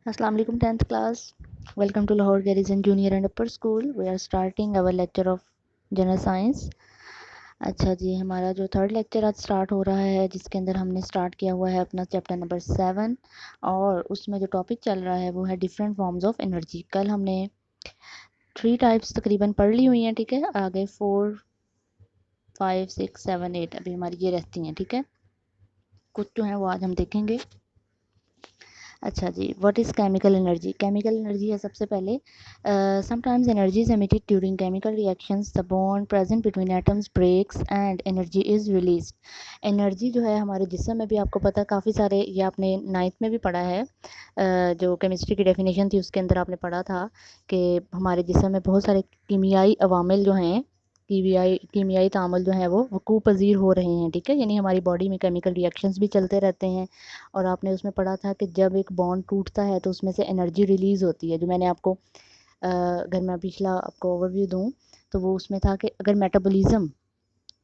Assalamu alaikum 10th class. Welcome to Lahore Garrison Junior and Upper School. We are starting our lecture of General Science. अच्छा जी, हमारा जो third lecture आज start हो रहा है, जिसके अंदर हमने स्टार्ट किया हुआ है अपना चैप्टर नंबर 7 और उसमें जो टॉपिक चल रहा है वो है डिफरेंट फॉर्म्स ऑफ एनर्जी। कल हमने 3 टाइप्स तकरीबन पढ़ ली हुई हैं, ठीक है। आगे 4, 5, 6, 7, 8 अभी हमारी ये रहती हैं, ठीक है। कुछ जो है वो आज हम देखेंगे। अच्छा जी, what is chemical energy? Chemical energy है सबसे पहले sometimes energy is emitted during chemical reactions, the bond present between atoms breaks and energy is released. Energy जो है हमारे जिस्म में भी आपको पता है काफ़ी सारे, ये आपने 9th में भी पढ़ा है, जो केमिस्ट्री की डेफिनेशन थी उसके अंदर आपने पढ़ा था कि हमारे जिस्म में बहुत सारे कीमियाई अवामिल जो हैं, कीमियाई तामुल जो है वो वकूफ़ पज़ीर हो रहे हैं, ठीक है। यानी हमारी बॉडी में केमिकल रिएक्शंस भी चलते रहते हैं। और आपने उसमें पढ़ा था कि जब एक बॉन्ड टूटता है तो उसमें से एनर्जी रिलीज़ होती है। जो मैंने आपको अगर मैं पिछला आपको ओवरव्यू दूँ तो वो उसमें था कि अगर मेटाबॉलिज़्म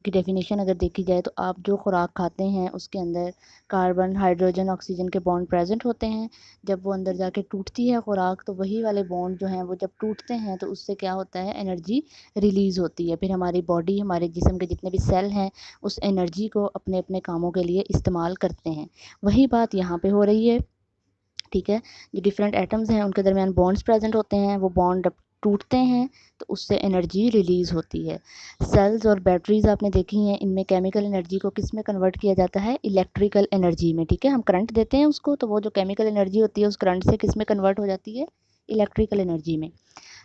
की डेफिनेशन अगर देखी जाए तो आप जो खुराक खाते हैं उसके अंदर कार्बन, हाइड्रोजन, ऑक्सीजन के बॉन्ड प्रेजेंट होते हैं। जब वो अंदर जाके टूटती है खुराक तो वही वाले बॉन्ड जो हैं वो जब टूटते हैं तो उससे क्या होता है, एनर्जी रिलीज़ होती है। फिर हमारी बॉडी, हमारे जिस्म के जितने भी सेल हैं उस एनर्जी को अपने अपने कामों के लिए इस्तेमाल करते हैं। वही बात यहाँ पे हो रही है, ठीक है। जो डिफरेंट एटम्स हैं उनके दरमियान बॉन्ड्स प्रेजेंट होते हैं, वो बॉन्ड जब टूटते हैं तो उससे एनर्जी रिलीज़ होती है। सेल्स और बैटरीज आपने देखी हैं, इनमें केमिकल एनर्जी को किस में कन्वर्ट किया जाता है, इलेक्ट्रिकल एनर्जी में, ठीक है। हम करंट देते हैं उसको तो वो जो केमिकल एनर्जी होती है उस करंट से किस में कन्वर्ट हो जाती है, इलेक्ट्रिकल एनर्जी में।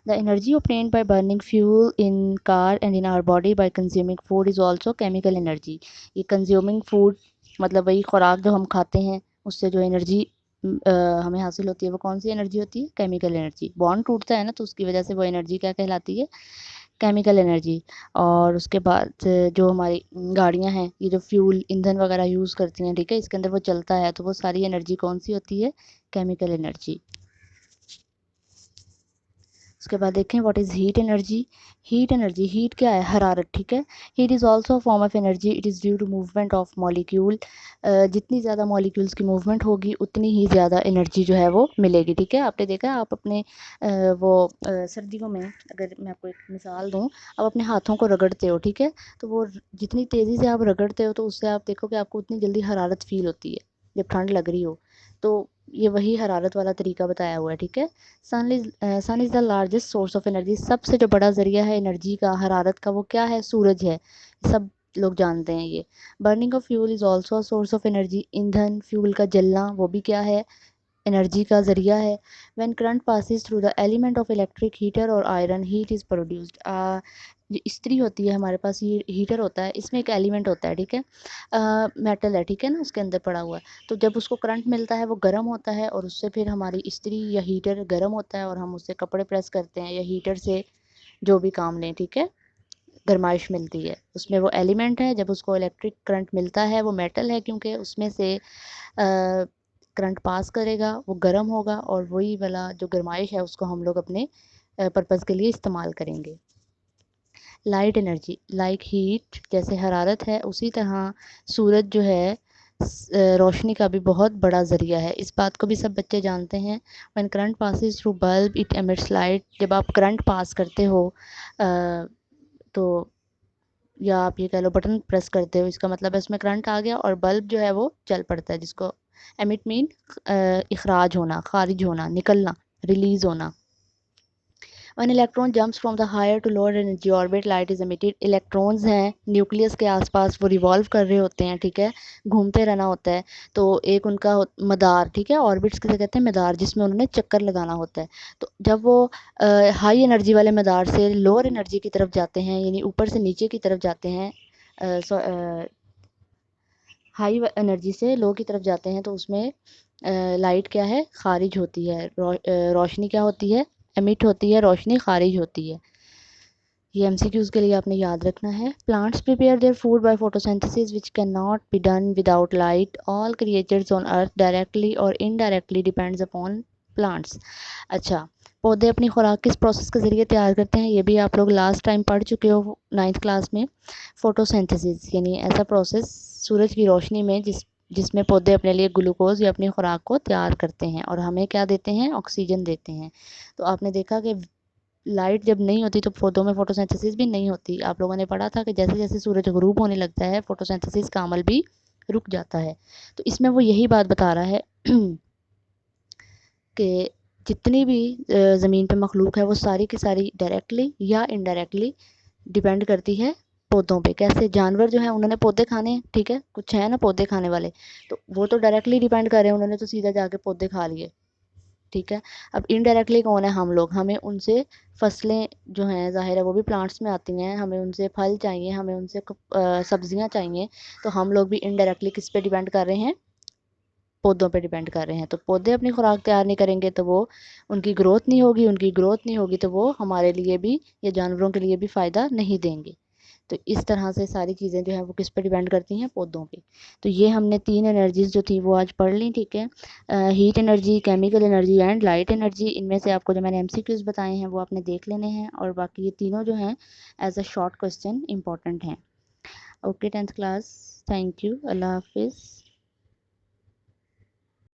The energy obtained by burning fuel in car and in our body by consuming food is also chemical energy। ये कंज्यूमिंग फूड मतलब वही खुराक जो हम खाते हैं उससे जो एनर्जी हमें हासिल होती है वो कौन सी एनर्जी होती है, केमिकल एनर्जी। बॉन्ड टूटता है ना तो उसकी वजह से वो एनर्जी क्या कहलाती है, केमिकल एनर्जी। और उसके बाद जो हमारी गाड़ियां हैं, ये जो फ्यूल ईंधन वगैरह यूज़ करती हैं, ठीक है, इसके अंदर वो चलता है तो वो सारी एनर्जी कौन सी होती है, केमिकल एनर्जी। उसके बाद देखें what is heat energy. Heat energy, heat क्या है, हरारत, ठीक है। Heat is also form of energy, it is due to movement of molecule. जितनी ज़्यादा मॉलिक्यूल्स की मूवमेंट होगी उतनी ही ज़्यादा एनर्जी जो है वो मिलेगी, ठीक है। आपने देखा आप अपने सर्दियों में, अगर मैं आपको एक मिसाल दूँ, आप अपने हाथों को रगड़ते हो, ठीक है, तो वो जितनी तेज़ी से आप रगड़ते हो तो उससे आप देखो कि आपको उतनी जल्दी हरारत फील होती है जब ठंड लग रही हो। तो ये वही हरारत वाला तरीका बताया हुआ है, ठीक है। Sun is the largest source of energy. सबसे जो बड़ा ज़रिया है एनर्जी का, हरारत का, वो क्या है, सूरज है। सब लोग जानते हैं ये। Burning of fuel is also a source of energy. ईंधन, फ्यूल का जलना, वो भी क्या है, एनर्जी का ज़रिया है। When current passes through the element of electric heater और आयरन, हीट इज़ प्रोड्यूस्ड। जो इस्त्री होती है हमारे पास, ये हीटर होता है, इसमें एक एलिमेंट होता है, ठीक है, मेटल है, ठीक है ना, उसके अंदर पड़ा हुआ है। तो जब उसको करंट मिलता है वो गर्म होता है और उससे फिर हमारी इस्त्री या हीटर गर्म होता है और हम उससे कपड़े प्रेस करते हैं या हीटर से जो भी काम लें, ठीक है, गर्माइश मिलती है। उसमें वो एलिमेंट है, जब उसको इलेक्ट्रिक करंट मिलता है, वो मेटल है क्योंकि उसमें से करंट पास करेगा, वो गर्म होगा और वही वाला जो गर्माइश है उसको हम लोग अपने पर्पज़ के लिए इस्तेमाल करेंगे। लाइट एनर्जी, लाइक हीट, जैसे हरारत है उसी तरह सूरज जो है रोशनी का भी बहुत बड़ा ज़रिया है। इस बात को भी सब बच्चे जानते हैं। When current passes through bulb it emits light. जब आप करंट पास करते हो तो, या आप ये कह लो बटन प्रेस करते हो, इसका मतलब है उसमें करंट आ गया और बल्ब जो है वो चल पड़ता है, जिसको एमिट मीन इखराज होना, खारिज होना, निकलना, रिलीज़ होना। When electron jumps from the higher to lower energy orbit, light is emitted। Electrons हैं न्यूक्लियस के आसपास, वो रिवॉल्व कर रहे होते हैं, ठीक है, घूमते रहना होता है। तो एक उनका मदार, ठीक है, ऑर्बिट्स किसे कहते हैं, मदार, जिसमें उन्होंने चक्कर लगाना होता है। तो जब वो हाई एनर्जी वाले मदार से लोअर एनर्जी की तरफ जाते हैं, यानी ऊपर से नीचे की तरफ जाते हैं, हाई एनर्जी से लो की तरफ जाते हैं, तो उसमें लाइट क्या है, खारिज होती है। रोशनी क्या होती है, एमिट होती है, रोशनी खारिज होती है। ये एमसीक्यूज़ के लिए आपने याद रखना है। Plants prepare their food by photosynthesis which can not be done without light. All creatures on earth directly और इनडायरेक्टली डिपेंड्स अपॉन प्लांट्स। अच्छा, पौधे अपनी खुराक किस प्रोसेस के ज़रिए तैयार करते हैं, ये भी आप लोग लास्ट टाइम पढ़ चुके हो 9th क्लास में। फोटोसिंथेसिस यानी ऐसा प्रोसेस सूरज की रोशनी में जिसमें पौधे अपने लिए ग्लूकोज या अपनी खुराक को तैयार करते हैं और हमें क्या देते हैं, ऑक्सीजन देते हैं। तो आपने देखा कि लाइट जब नहीं होती तो पौधों में फोटोसिंथेसिस भी नहीं होती। आप लोगों ने पढ़ा था कि जैसे जैसे सूरज गरूब होने लगता है फोटोसिंथेसिस का अमल भी रुक जाता है। तो इसमें वो यही बात बता रहा है कि जितनी भी ज़मीन पे मखलूक है वो सारी की सारी डायरेक्टली या इनडायरेक्टली डिपेंड करती है पौधों पे। कैसे, जानवर जो है उन्होंने पौधे खाने हैं, ठीक है, कुछ है ना पौधे खाने वाले, तो वो तो डायरेक्टली डिपेंड कर रहे हैं, उन्होंने तो सीधा जाके पौधे खा लिए, ठीक है। अब इनडायरेक्टली कौन है, हम लोग, हमें उनसे फसलें जो हैं ज़ाहिर है वो भी प्लांट्स में आती हैं, हमें उनसे फल चाहिए, हमें उनसे सब्जियां चाहिए, तो हम लोग भी इनडायरेक्टली किस पे डिपेंड कर रहे हैं, पौधों पे डिपेंड कर रहे हैं। तो पौधे अपनी खुराक तैयार नहीं करेंगे तो वो, उनकी ग्रोथ नहीं होगी, उनकी ग्रोथ नहीं होगी तो वो हमारे लिए भी या जानवरों के लिए भी फ़ायदा नहीं देंगे। तो इस तरह से सारी चीज़ें जो हैं वो किस पे डिपेंड करती हैं, पौधों पे। तो ये हमने 3 एनर्जीज़ जो थी वो आज पढ़ ली, ठीक है। Heat energy, chemical energy and light energy. इनमें से आपको जो मैंने एमसीक्यूज़ बताए हैं वो आपने देख लेने हैं, और बाकी ये तीनों जो हैं as a short question important हैं। Okay 10th class, thank you, अल्लाह हाफिज़।